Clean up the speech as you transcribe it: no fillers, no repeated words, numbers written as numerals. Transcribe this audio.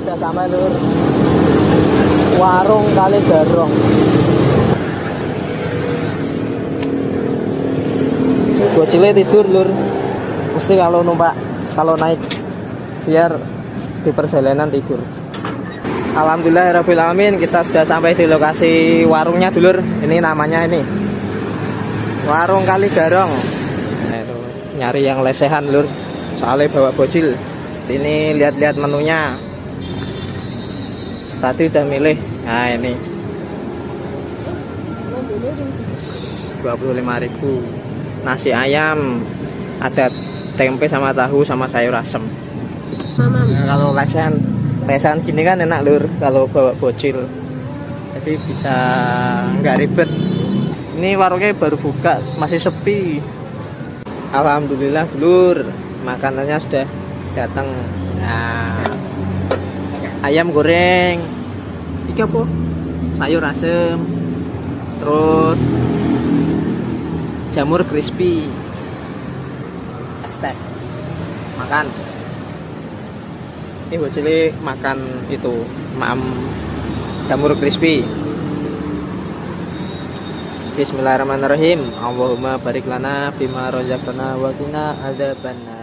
sudah sampai lur. Warung Kali Garong. Bocilnya tidur lur. Mesti kalau naik biar di perjalanan tidur. Alhamdulillah alamin, kita sudah sampai di lokasi warungnya dulur. Ini namanya ini Warung Kali Garong. Nyari yang lesehan lur, soalnya bawa bocil. Ini lihat-lihat menunya. Tadi udah milih. Nah ini 25.000. Nasi ayam, ada tempe sama tahu sama sayur asem. Kalau lesehan gini kan enak lur, kalau bawa bocil. Jadi bisa nggak ribet. Ini warungnya baru buka, masih sepi. Alhamdulillah lur, makanannya sudah datang. Nah, ayam goreng, iki apa? Sayur asem, terus jamur crispy, hashtag makan. Ini bocili makan itu jamur crispy. Bismillahirrahmanirrahim. Allahumma barik lana bima razaqtana wa qina adzabannar.